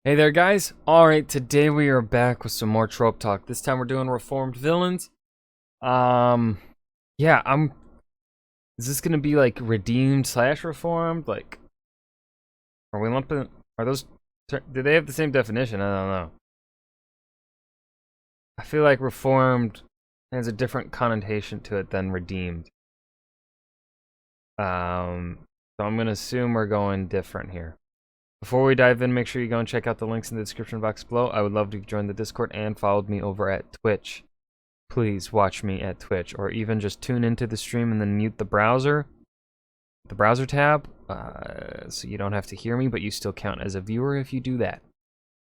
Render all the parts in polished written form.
Hey there, guys. Alright, today we are back with some more trope talk. This time we're doing reformed villains. Um, yeah, is this gonna be like redeemed slash reformed? Like, are we lumping, are those, do they have the same definition? I don't know. I feel like reformed has a different connotation to it than redeemed. So I'm gonna assume we're going different here. Before we dive in, make sure you go and check out the links in the description box below. I would love to join the Discord and follow me over at Twitch. Please watch me at Twitch, or even just tune into the stream and then mute the browser tab, so you don't have to hear me, but you still count as a viewer if you do that.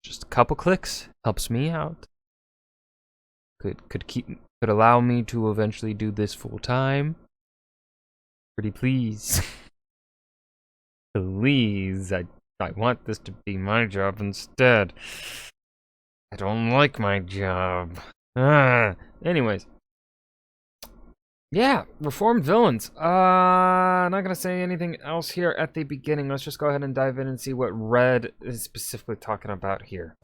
Just a couple clicks helps me out. Could allow me to eventually do this full time. Pretty please. Please, I want this to be my job instead. I don't like my job. Anyways. Yeah, reformed villains. Not gonna say anything else here at the beginning. Let's just go ahead and dive in and see what Red is specifically talking about here.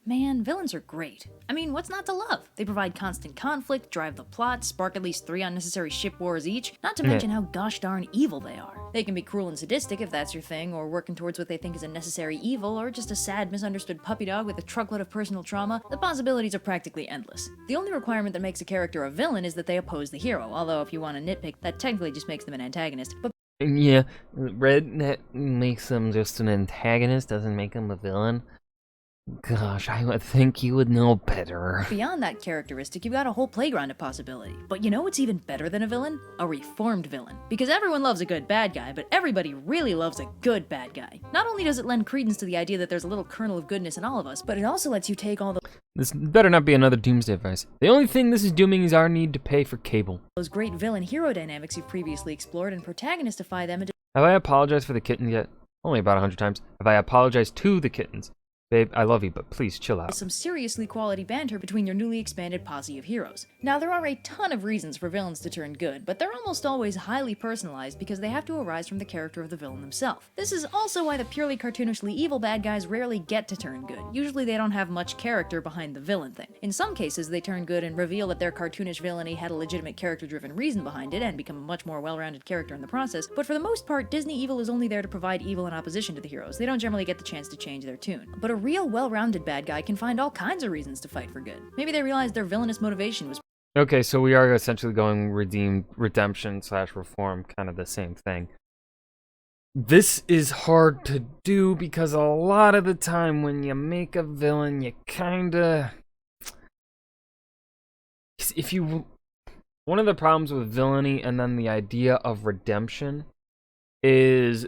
Man, villains are great. I mean, what's not to love? They provide constant conflict, drive the plot, spark at least 3 unnecessary ship wars each, not to mention how gosh darn evil they are. They can be cruel and sadistic if that's your thing, or working towards what they think is a necessary evil, or just a sad, misunderstood puppy dog with a truckload of personal trauma. The possibilities are practically endless. The only requirement that makes a character a villain is that they oppose the hero, although if you want to nitpick, that technically just makes them an antagonist. But yeah, Red that makes them just an antagonist, doesn't make them a villain. Gosh, I would think you would know better. beyond that characteristic, you've got a whole playground of possibility. But you know what's even better than a villain? A reformed villain. Because everyone loves a good bad guy, but everybody really loves a good bad guy. Not only does it lend credence to the idea that there's a little kernel of goodness in all of us, but it also lets you take all This better not be another doomsday device. The only thing this is dooming is our need to pay for cable. those great villain-hero dynamics you've previously explored and protagonistify them into Have I apologized for the kittens yet? Only about 100 times. Have I apologized to the kittens? Babe, I love you, but please chill out. some seriously quality banter between your newly expanded posse of heroes. Now, there are a ton of reasons for villains to turn good, but they're almost always highly personalized because they have to arise from the character of the villain themselves. This is also why the purely cartoonishly evil bad guys rarely get to turn good. Usually they don't have much character behind the villain thing. In some cases, they turn good and reveal that their cartoonish villainy had a legitimate character-driven reason behind it and become a much more well-rounded character in the process, but for the most part, Disney evil is only there to provide evil in opposition to the heroes. They don't generally get the chance to change their tune. But a real well-rounded bad guy can find all kinds of reasons to fight for good. Maybe they realized their villainous motivation was Okay, so we are essentially going redemption slash reform, kind of the same thing. This is hard to do because a lot of the time when you make a villain, you kinda... One of the problems with villainy and then the idea of redemption is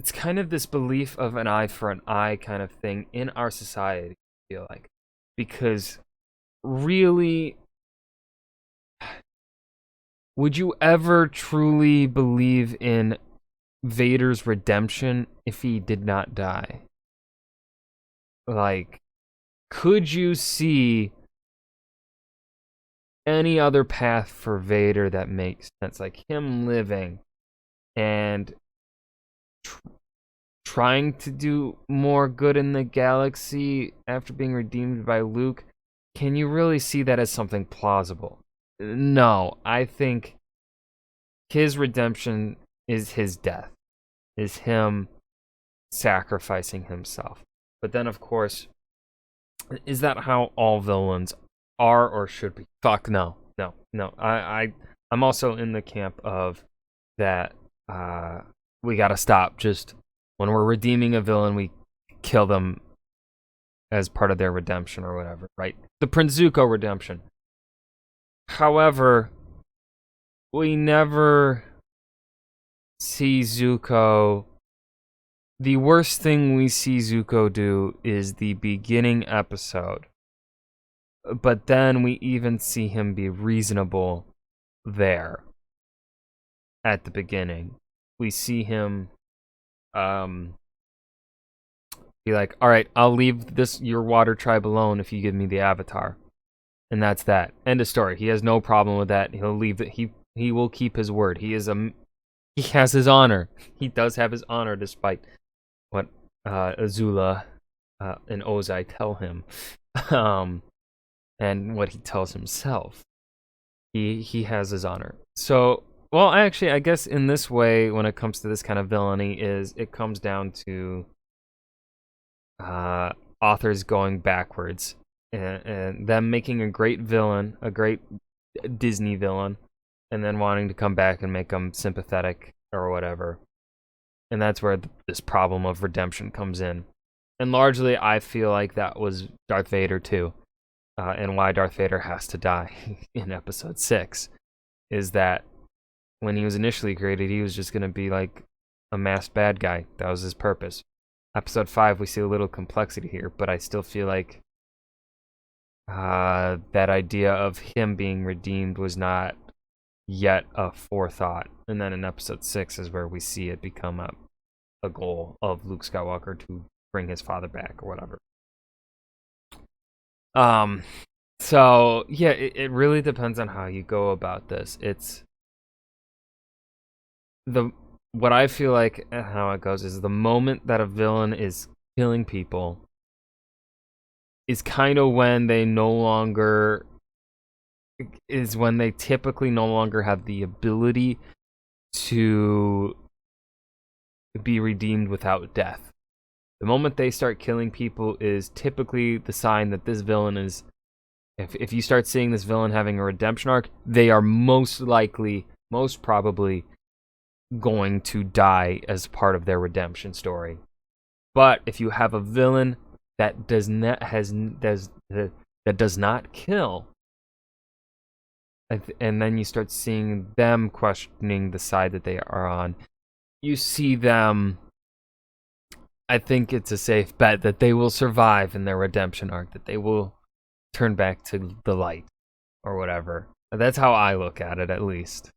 it's kind of this belief of an eye for an eye kind of thing in our society, I feel like. Because really, would you ever truly believe in Vader's redemption if he did not die? Like, could you see any other path for Vader that makes sense? Like him living and trying to do more good in the galaxy after being redeemed by Luke. Can you really see that as something plausible? No, I think his redemption is his death, is him sacrificing himself. But then, of course, is that how all villains are or should be? Fuck no. I'm also in the camp of that we gotta stop. Just when we're redeeming a villain, we kill them as part of their redemption or whatever, right? The Prince Zuko redemption. However, we never see Zuko. The worst thing we see Zuko do is the beginning episode. But then we even see him be reasonable there at the beginning. We see him be like, all right, I'll leave your water tribe alone if you give me the avatar. And that's that. End of story. He has no problem with that. He'll leave it. He will keep his word. He he has his honor. He does have his honor, despite what Azula and Ozai tell him, and what he tells himself. He has his honor. So, well, actually, I guess in this way, when it comes to this kind of villainy, it comes down to authors going backwards and them making a great villain, a great Disney villain, and then wanting to come back and make them sympathetic or whatever. And that's where this problem of redemption comes in. And largely, I feel like that was Darth Vader too, and why Darth Vader has to die in Episode 6, is that when he was initially created, he was just going to be like a masked bad guy. That was his purpose. Episode 5, we see a little complexity here, but I still feel like that idea of him being redeemed was not yet a forethought. And then in Episode 6 is where we see it become a goal of Luke Skywalker to bring his father back or whatever. So yeah, it really depends on how you go about this. It's what I feel like how it goes is the moment that a villain is killing people is kind of when they typically no longer have the ability to be redeemed without death. The moment they start killing people is typically the sign that this villain is, if you start seeing this villain having a redemption arc, they are most probably going to die as part of their redemption story. But if you have a villain that does not kill, and then you start seeing them questioning the side that they are on, you see them. I think it's a safe bet that they will survive in their redemption arc, that they will turn back to the light or whatever. That's how I look at it, at least.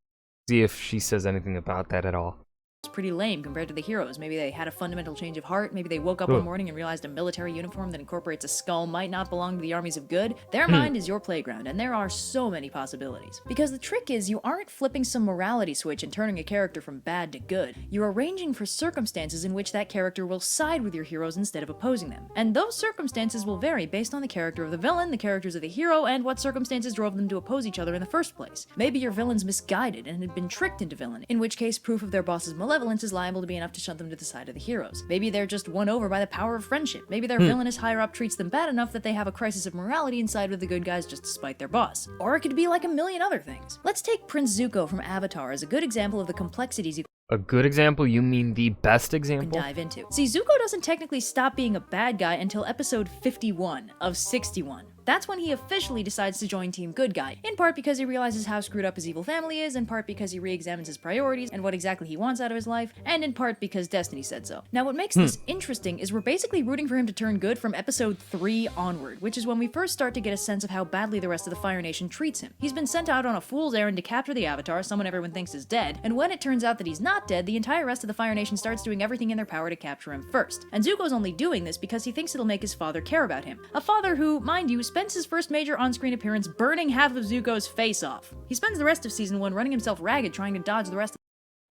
See if she says anything about that at all. It's pretty lame compared to the heroes. Maybe they had a fundamental change of heart. Maybe they woke up one morning and realized a military uniform that incorporates a skull might not belong to the armies of good. Their mind is your playground, and there are so many possibilities. Because the trick is, you aren't flipping some morality switch and turning a character from bad to good. You're arranging for circumstances in which that character will side with your heroes instead of opposing them. And those circumstances will vary based on the character of the villain, the characters of the hero, and what circumstances drove them to oppose each other in the first place. Maybe your villain's misguided and had been tricked into villain, in which case proof of their boss's malevolence is liable to be enough to shunt them to the side of the heroes. Maybe they're just won over by the power of friendship. Maybe their villainous higher-up treats them bad enough that they have a crisis of morality and side with the good guys just to spite their boss. Or it could be like a million other things. Let's take Prince Zuko from Avatar as a good example of the complexities you A good example? You mean the best example? can dive into. See, Zuko doesn't technically stop being a bad guy until episode 51 of 61. That's when he officially decides to join Team Good Guy, in part because he realizes how screwed up his evil family is, in part because he re-examines his priorities and what exactly he wants out of his life, and in part because Destiny said so. Now, what makes this interesting is we're basically rooting for him to turn good from episode 3 onward, which is when we first start to get a sense of how badly the rest of the Fire Nation treats him. He's been sent out on a fool's errand to capture the Avatar, someone everyone thinks is dead, and when it turns out that he's not dead, the entire rest of the Fire Nation starts doing everything in their power to capture him first. And Zuko's only doing this because he thinks it'll make his father care about him. A father who, mind you, spends his first major on-screen appearance burning half of Zuko's face off. He spends the rest of season 1 running himself ragged trying to dodge the rest of.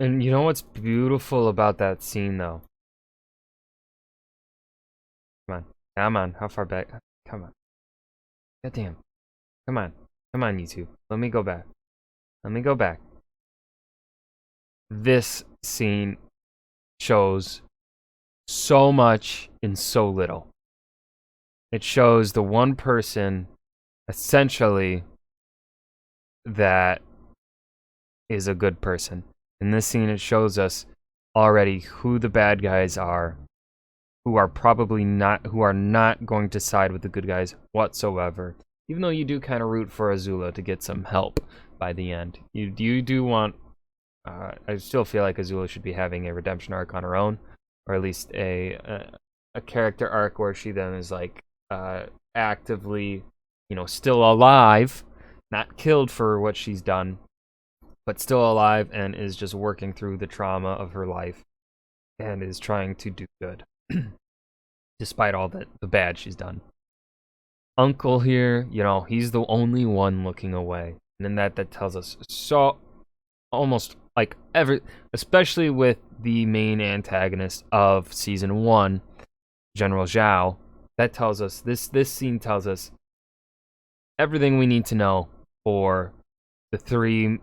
And you know what's beautiful about that scene, though? Come on, how far back? Come on. Goddamn. Come on, YouTube. Let me go back. This scene shows so much in so little. It shows the one person, essentially, that is a good person. In this scene, it shows us already who the bad guys are, who are not going to side with the good guys whatsoever. Even though you do kind of root for Azula to get some help by the end. You do want, I still feel like Azula should be having a redemption arc on her own, or at least a character arc where she then is like actively, still alive, not killed for what she's done, but still alive and is just working through the trauma of her life and is trying to do good despite all the bad she's done. Uncle here, he's the only one looking away, and then that tells us so almost like especially with the main antagonist of season 1, General Zhao. That tells us this scene tells us everything we need to know for the three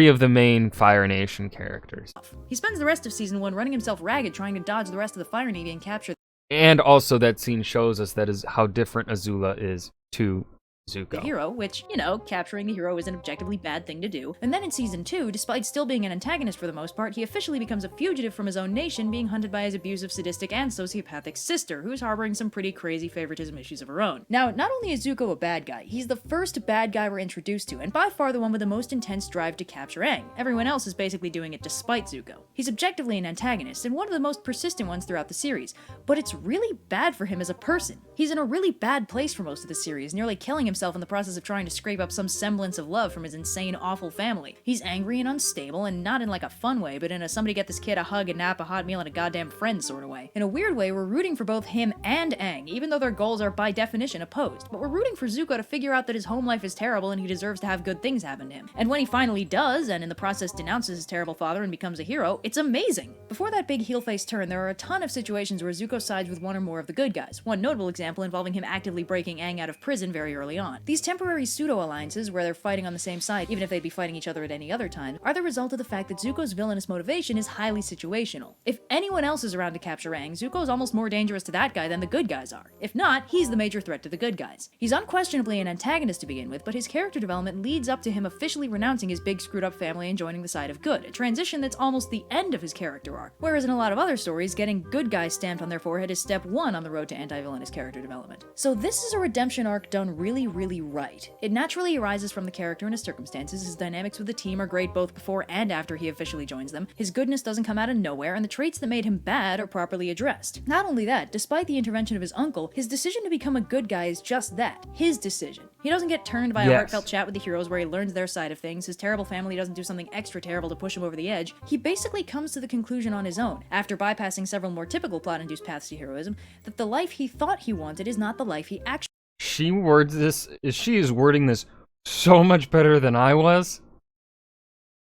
of the main Fire Nation characters. He spends the rest of season 1 running himself ragged trying to dodge the rest of the Fire Navy and capture. And also that scene shows us that is how different Azula is to Zuko. The hero, which, capturing the hero is an objectively bad thing to do. And then in season 2, despite still being an antagonist for the most part, he officially becomes a fugitive from his own nation, being hunted by his abusive, sadistic, and sociopathic sister, who's harboring some pretty crazy favoritism issues of her own. Now, not only is Zuko a bad guy, he's the first bad guy we're introduced to, and by far the one with the most intense drive to capture Aang. Everyone else is basically doing it despite Zuko. He's objectively an antagonist, and one of the most persistent ones throughout the series, but it's really bad for him as a person. He's in a really bad place for most of the series, nearly killing himself in the process of trying to scrape up some semblance of love from his insane, awful family. He's angry and unstable, and not in like a fun way, but in a somebody get this kid a hug, a nap, a hot meal, and a goddamn friend sort of way. In a weird way, we're rooting for both him and Aang, even though their goals are by definition opposed. But we're rooting for Zuko to figure out that his home life is terrible and he deserves to have good things happen to him. And when he finally does, and in the process denounces his terrible father and becomes a hero, it's amazing. Before that big heel-face turn, there are a ton of situations where Zuko sides with one or more of the good guys. One notable example involving him actively breaking Aang out of prison very early on. These temporary pseudo-alliances, where they're fighting on the same side, even if they'd be fighting each other at any other time, are the result of the fact that Zuko's villainous motivation is highly situational. If anyone else is around to capture Aang, Zuko's almost more dangerous to that guy than the good guys are. If not, he's the major threat to the good guys. He's unquestionably an antagonist to begin with, but his character development leads up to him officially renouncing his big screwed up family and joining the side of good, a transition that's almost the end of his character arc. Whereas in a lot of other stories, getting good guys stamped on their forehead is step 1 on the road to anti-villainous character development. So this is a redemption arc done really, really right. It naturally arises from the character and his circumstances. His dynamics with the team are great both before and after he officially joins them. His goodness doesn't come out of nowhere, and the traits that made him bad are properly addressed. Not only that, despite the intervention of his uncle, his decision to become a good guy is just that, his decision. He doesn't get turned by a heartfelt chat with the heroes where he learns their side of things, his terrible family doesn't do something extra terrible to push him over the edge. He basically comes to the conclusion on his own, after bypassing several more typical plot-induced paths to heroism, that the life he thought he wanted is not the life he actually. She is wording this so much better than I was.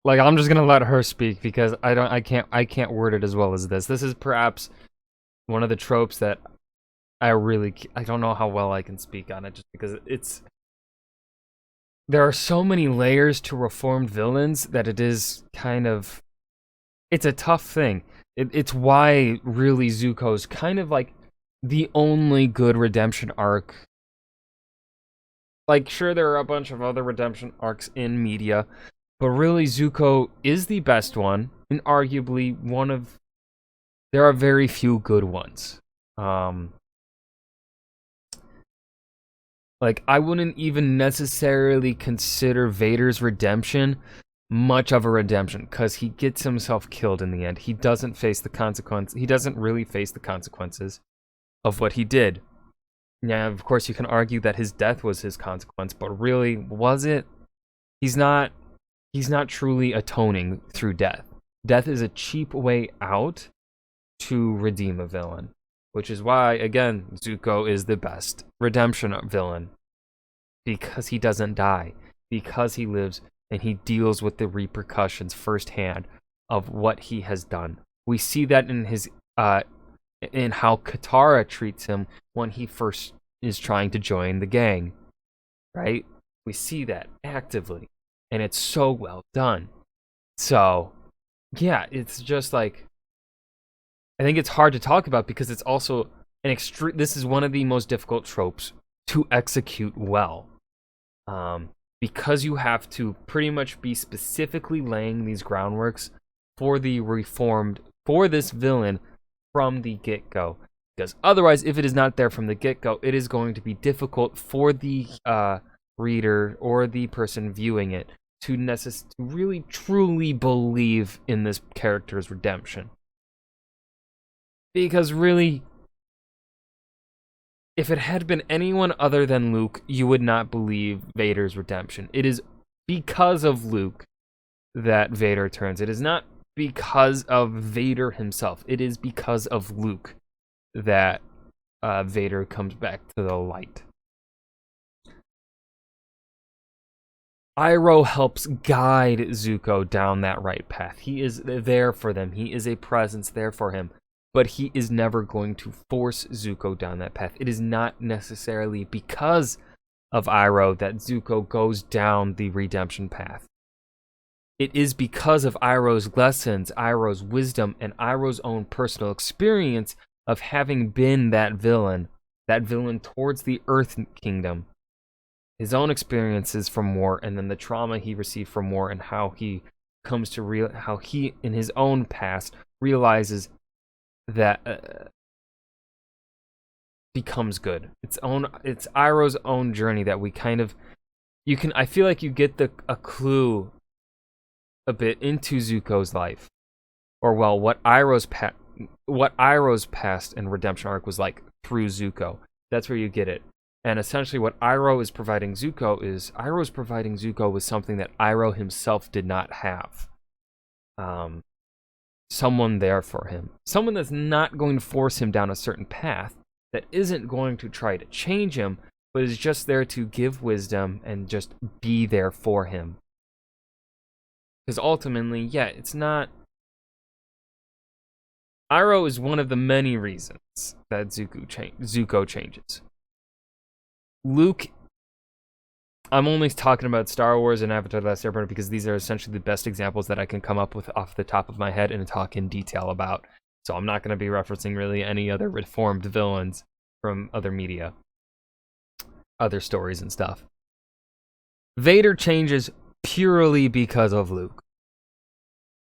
Like, I'm just gonna let her speak because I can't word it as well as this. This is perhaps one of the tropes that I don't know how well I can speak on it, just because there are so many layers to reformed villains that it's a tough thing. It's why really Zuko's kind of like the only good redemption arc. Like, sure, there are a bunch of other redemption arcs in media, but really Zuko is the best one, and arguably there are very few good ones. Like, I wouldn't even necessarily consider Vader's redemption much of a redemption, because he gets himself killed in the end. He doesn't face the consequence. He doesn't really face the consequences of what he did. Yeah, of course you can argue that his death was his consequence, but really, was it? He's not truly atoning through death. Death is a cheap way out to redeem a villain, which is why, again, Zuko is the best redemption villain, because he doesn't die, because he lives and he deals with the repercussions firsthand of what he has done. We see that in his in how Katara treats him when he first is trying to join the gang, right? We see that actively, and it's so well done. So, yeah, it's just like, I think it's hard to talk about because it's also this is one of the most difficult tropes to execute well. Because you have to pretty much be specifically laying these groundworks for this villain from the get-go. Because otherwise, if it is not there from the get-go, it is going to be difficult for the reader or the person viewing it to really truly believe in this character's redemption. Because really, if it had been anyone other than Luke, you would not believe Vader's redemption. It is because of Luke that Vader turns. It is not because of Vader himself. It is because of Luke that Vader comes back to the light. Iroh helps guide Zuko down that right path. He is there for them. He is a presence there for him. But he is never going to force Zuko down that path. It is not necessarily because of Iroh that Zuko goes down the redemption path. It is because of Iroh's lessons, Iroh's wisdom, and Iroh's own personal experience of having been that villain towards the Earth Kingdom. His own experiences from war, and then the trauma he received from war, and how he comes to how he, in his own past, realizes that becomes good. It's Iroh's own journey that we kind of, I feel like you get a clue a bit into Zuko's life, or well, what Iroh's past and redemption arc was like through Zuko. That's where you get it. And essentially what Iroh is providing Zuko is, Iroh's providing Zuko with something that Iroh himself did not have. Someone there for him. Someone that's not going to force him down a certain path, that isn't going to try to change him, but is just there to give wisdom and just be there for him. Because ultimately, yeah, it's not... Iroh is one of the many reasons that Zuko changes. Luke, I'm only talking about Star Wars and Avatar: The Last Airbender because these are essentially the best examples that I can come up with off the top of my head and talk in detail about. So I'm not going to be referencing really any other reformed villains from other media, other stories and stuff. Vader changes purely because of Luke.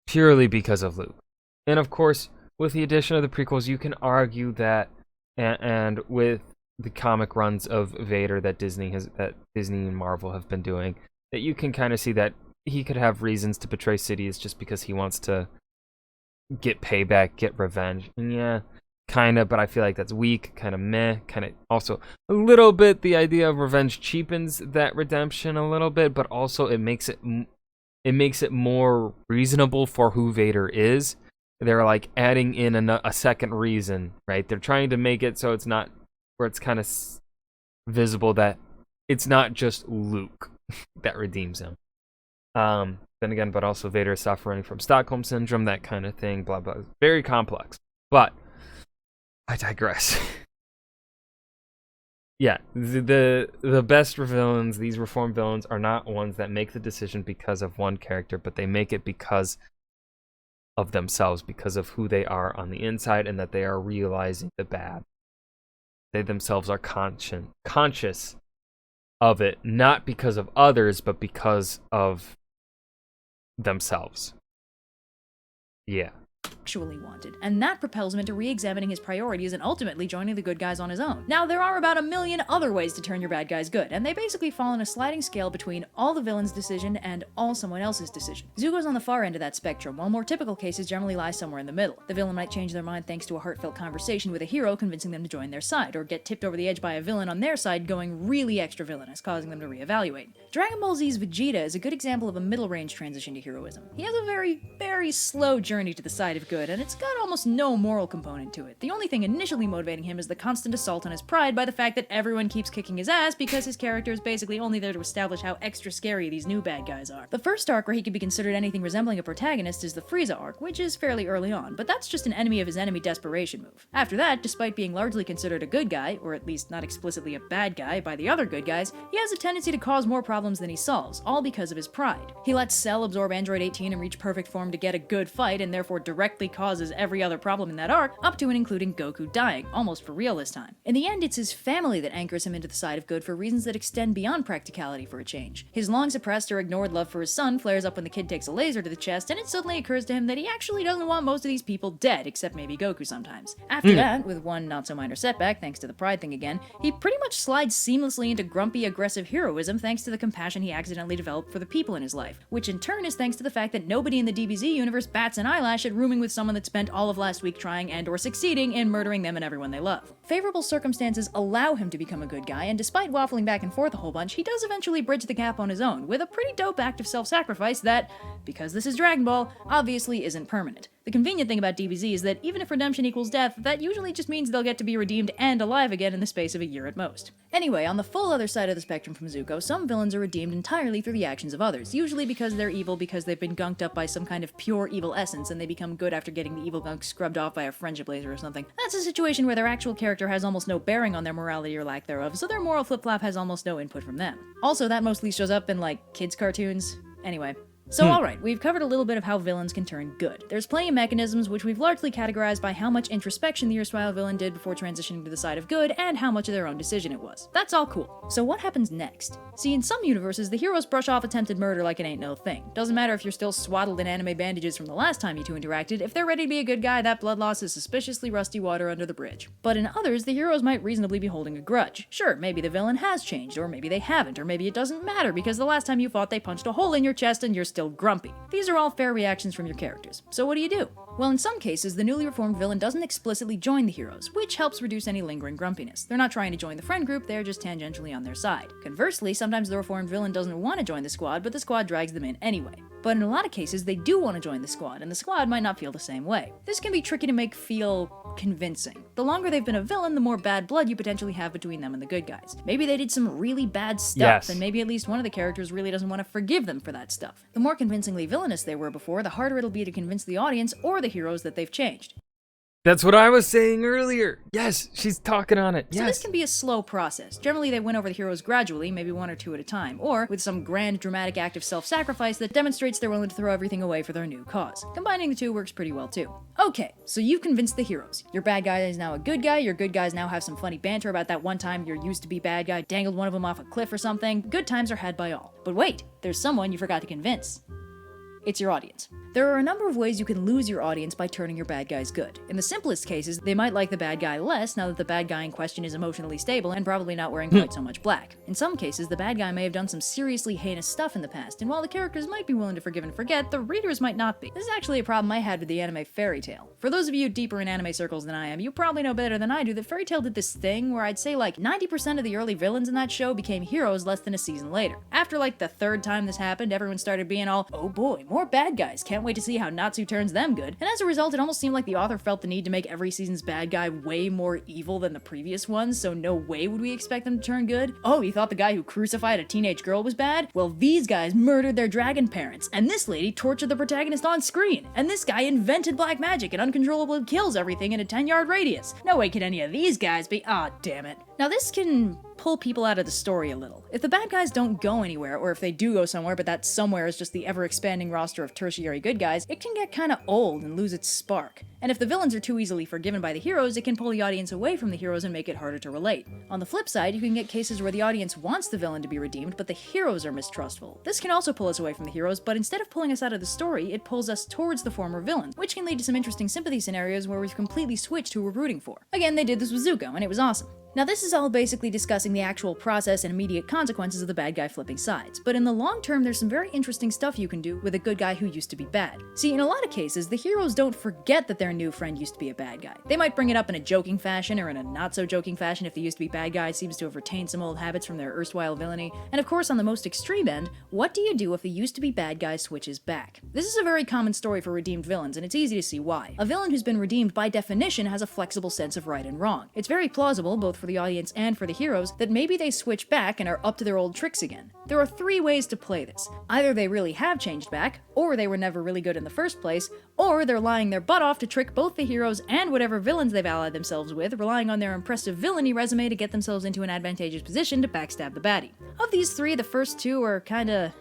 Purely because of Luke. And of course, with the addition of the prequels, you can argue that, and with the comic runs of Vader that Disney and Marvel have been doing, that you can kind of see that he could have reasons to betray Sidious just because he wants to get payback, get revenge. And yeah, kind of, but I feel like that's weak, kind of meh, kind of also a little bit the idea of revenge cheapens that redemption a little bit, but also it makes it more reasonable for who Vader is. They're like adding in a second reason, right? They're trying to make it so it's not where it's kind of visible that it's not just Luke that redeems him. Then again, but also Vader is suffering from Stockholm Syndrome, that kind of thing, blah, blah. Very complex. But I digress. Yeah, the best villains, these reformed villains, are not ones that make the decision because of one character, but they make it because of themselves, because of who they are on the inside, and that they are realizing the bad. They themselves are conscious of it, not because of others, but because of themselves. Yeah. Actually wanted, and that propels him into re-examining his priorities and ultimately joining the good guys on his own. Now, there are about a million other ways to turn your bad guys good, and they basically fall in a sliding scale between all the villain's decision and all someone else's decision. Zuko's on the far end of that spectrum, while more typical cases generally lie somewhere in the middle. The villain might change their mind thanks to a heartfelt conversation with a hero convincing them to join their side, or get tipped over the edge by a villain on their side going really extra villainous, causing them to reevaluate. Dragon Ball Z's Vegeta is a good example of a middle-range transition to heroism. He has a very, very slow journey to the side of good, and it's got almost no moral component to it. The only thing initially motivating him is the constant assault on his pride by the fact that everyone keeps kicking his ass because his character is basically only there to establish how extra scary these new bad guys are. The first arc where he could be considered anything resembling a protagonist is the Frieza arc, which is fairly early on, but that's just an enemy of his enemy desperation move. After that, despite being largely considered a good guy, or at least not explicitly a bad guy by the other good guys, he has a tendency to cause more problems than he solves, all because of his pride. He lets Cell absorb Android 18 and reach perfect form to get a good fight, and therefore directly causes every other problem in that arc, up to and including Goku dying, almost for real this time. In the end, it's his family that anchors him into the side of good for reasons that extend beyond practicality for a change. His long suppressed or ignored love for his son flares up when the kid takes a laser to the chest, and it suddenly occurs to him that he actually doesn't want most of these people dead, except maybe Goku sometimes. After that, with one not-so-minor setback, thanks to the pride thing again, he pretty much slides seamlessly into grumpy, aggressive heroism thanks to the compassion he accidentally developed for the people in his life, which in turn is thanks to the fact that nobody in the DBZ universe bats an eyelash at rooming with someone that spent all of last week trying and or succeeding in murdering them and everyone they love. Favorable circumstances allow him to become a good guy, and despite waffling back and forth a whole bunch, he does eventually bridge the gap on his own, with a pretty dope act of self-sacrifice that, because this is Dragon Ball, obviously isn't permanent. The convenient thing about DBZ is that even if redemption equals death, that usually just means they'll get to be redeemed and alive again in the space of a year at most. Anyway, on the full other side of the spectrum from Zuko, some villains are redeemed entirely through the actions of others, usually because they're evil because they've been gunked up by some kind of pure evil essence and they become good after getting the evil gunk scrubbed off by a friendship laser or something. That's a situation where their actual character has almost no bearing on their morality or lack thereof, so their moral flip-flop has almost no input from them. Also, that mostly shows up in, like, kids' cartoons. Anyway. So alright, we've covered a little bit of how villains can turn good. There's plenty of mechanisms which we've largely categorized by how much introspection the erstwhile villain did before transitioning to the side of good, and how much of their own decision it was. That's all cool. So what happens next? See, in some universes, the heroes brush off attempted murder like it ain't no thing. Doesn't matter if you're still swaddled in anime bandages from the last time you two interacted, if they're ready to be a good guy, that blood loss is suspiciously rusty water under the bridge. But in others, the heroes might reasonably be holding a grudge. Sure, maybe the villain has changed, or maybe they haven't, or maybe it doesn't matter because the last time you fought they punched a hole in your chest and you're still grumpy. These are all fair reactions from your characters. So what do? Well, in some cases, the newly reformed villain doesn't explicitly join the heroes, which helps reduce any lingering grumpiness. They're not trying to join the friend group, they're just tangentially on their side. Conversely, sometimes the reformed villain doesn't want to join the squad, but the squad drags them in anyway. But in a lot of cases, they do want to join the squad, and the squad might not feel the same way. This can be tricky to make feel convincing. The longer they've been a villain, the more bad blood you potentially have between them and the good guys. Maybe they did some really bad stuff, and maybe at least one of the characters really doesn't want to forgive them for that stuff. The more convincingly villainous they were before, the harder it'll be to convince the audience or the heroes that they've changed. That's what I was saying earlier. Yes, she's talking on it. Yes. So this can be a slow process. Generally, they win over the heroes gradually, maybe one or two at a time, or with some grand dramatic act of self-sacrifice that demonstrates they're willing to throw everything away for their new cause. Combining the two works pretty well too. Okay, so you've convinced the heroes. Your bad guy is now a good guy, your good guys now have some funny banter about that one time your used-to-be bad guy dangled one of them off a cliff or something. Good times are had by all. But wait, there's someone you forgot to convince. It's your audience. There are a number of ways you can lose your audience by turning your bad guys good. In the simplest cases, they might like the bad guy less now that the bad guy in question is emotionally stable and probably not wearing quite so much black. In some cases, the bad guy may have done some seriously heinous stuff in the past, and while the characters might be willing to forgive and forget, the readers might not be. This is actually a problem I had with the anime Fairy Tail. For those of you deeper in anime circles than I am, you probably know better than I do that Fairy Tail did this thing where I'd say like 90% of the early villains in that show became heroes less than a season later. After like the third time this happened, everyone started being all, oh boy, more bad guys, can't wait to see how Natsu turns them good. And as a result, it almost seemed like the author felt the need to make every season's bad guy way more evil than the previous ones, so no way would we expect them to turn good. Oh, you thought the guy who crucified a teenage girl was bad? Well, these guys murdered their dragon parents, and this lady tortured the protagonist on screen, and this guy invented black magic and uncontrollably kills everything in a 10-yard radius. No way can any of these guys be— ah, damn it. Now this can pull people out of the story a little. If the bad guys don't go anywhere, or if they do go somewhere, but that somewhere is just the ever-expanding roster of tertiary good guys, it can get kinda old and lose its spark. And if the villains are too easily forgiven by the heroes, it can pull the audience away from the heroes and make it harder to relate. On the flip side, you can get cases where the audience wants the villain to be redeemed, but the heroes are mistrustful. This can also pull us away from the heroes, but instead of pulling us out of the story, it pulls us towards the former villains, which can lead to some interesting sympathy scenarios where we've completely switched who we're rooting for. Again, they did this with Zuko, and it was awesome. Now this is all basically discussing the actual process and immediate consequences of the bad guy flipping sides, but in the long term there's some very interesting stuff you can do with a good guy who used to be bad. See, in a lot of cases, the heroes don't forget that their new friend used to be a bad guy. They might bring it up in a joking fashion or in a not so joking fashion if the used to be bad guy seems to have retained some old habits from their erstwhile villainy, and of course on the most extreme end, what do you do if the used to be bad guy switches back? This is a very common story for redeemed villains, and it's easy to see why. A villain who's been redeemed by definition has a flexible sense of right and wrong. It's very plausible, both for the audience and for the heroes, that maybe they switch back and are up to their old tricks again. There are three ways to play this. Either they really have changed back, or they were never really good in the first place, or they're lying their butt off to trick both the heroes and whatever villains they've allied themselves with, relying on their impressive villainy resume to get themselves into an advantageous position to backstab the baddie. Of these three, the first two are kinda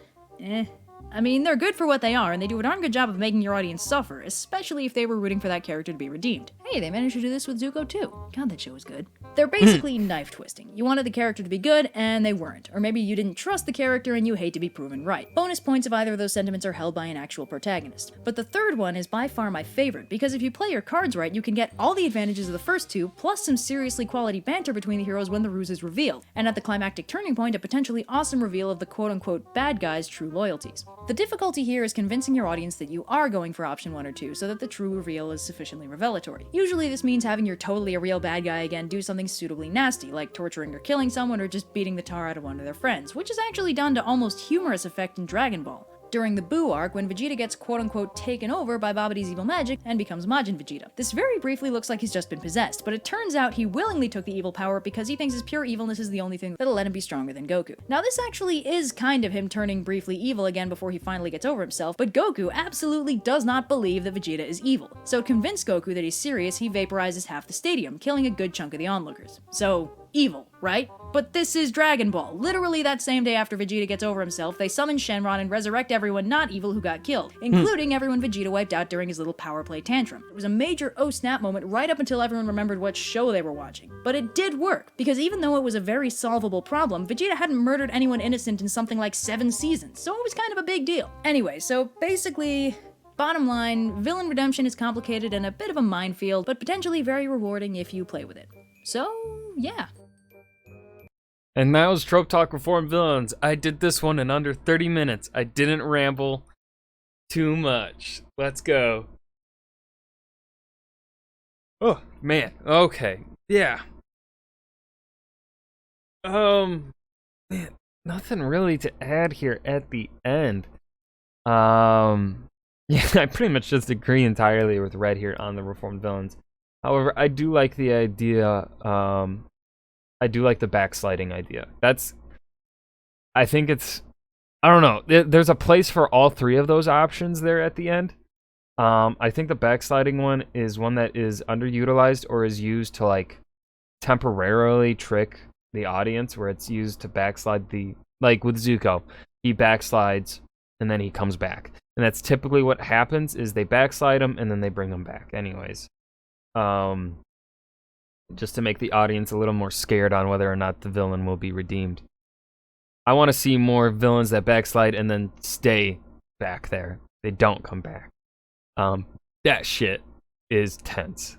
I mean, they're good for what they are, and they do a darn good job of making your audience suffer, especially if they were rooting for that character to be redeemed. Hey, they managed to do this with Zuko too. God, that show was good. They're basically knife twisting. You wanted the character to be good, and they weren't. Or maybe you didn't trust the character and you hate to be proven right. Bonus points if either of those sentiments are held by an actual protagonist. But the third one is by far my favorite, because if you play your cards right, you can get all the advantages of the first two, plus some seriously quality banter between the heroes when the ruse is revealed, and at the climactic turning point, a potentially awesome reveal of the quote-unquote bad guy's true loyalties. The difficulty here is convincing your audience that you are going for option 1 or 2 so that the true reveal is sufficiently revelatory. Usually this means having your totally a real bad guy again do something suitably nasty, like torturing or killing someone or just beating the tar out of one of their friends, which is actually done to almost humorous effect in Dragon Ball. during the Boo arc when Vegeta gets quote-unquote taken over by Babidi's evil magic and becomes Majin Vegeta. This very briefly looks like he's just been possessed, but it turns out he willingly took the evil power because he thinks his pure evilness is the only thing that'll let him be stronger than Goku. Now this actually is kind of him turning briefly evil again before he finally gets over himself, but Goku absolutely does not believe that Vegeta is evil. So to convince Goku that he's serious, he vaporizes half the stadium, killing a good chunk of the onlookers. So, evil, right? But this is Dragon Ball. Literally that same day after Vegeta gets over himself, they summon Shenron and resurrect everyone not evil who got killed, including everyone Vegeta wiped out during his little power play tantrum. It was a major oh snap moment right up until everyone remembered what show they were watching. But it did work, because even though it was a very solvable problem, Vegeta hadn't murdered anyone innocent in something like 7 seasons, so it was kind of a big deal. Anyway, so basically, bottom line, villain redemption is complicated and a bit of a minefield, but potentially very rewarding if you play with it. So, yeah. And that was Trope Talk Reformed Villains. I did this one in under 30 minutes. I didn't ramble too much. Let's go. Oh, man. Okay. Yeah. Man, nothing really to add here at the end. Yeah, I pretty much just agree entirely with Red here on the Reformed Villains. However, I do like the idea, I do like the backsliding idea. I think it's, I don't know, there's a place for all 3 of those options there at the end. I think the backsliding one is one that is underutilized or is used to, like, temporarily trick the audience, where it's used to backslide like with Zuko. He backslides, and then he comes back. And that's typically what happens, is they backslide him, and then they bring him back anyways. Just to make the audience a little more scared on whether or not the villain will be redeemed. I want to see more villains that backslide and then stay back there. They don't come back. That shit is tense.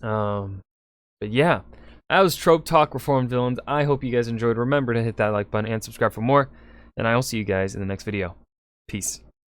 But yeah, that was Trope Talk Reformed Villains. I hope you guys enjoyed. Remember to hit that like button and subscribe for more. And I will see you guys in the next video. Peace.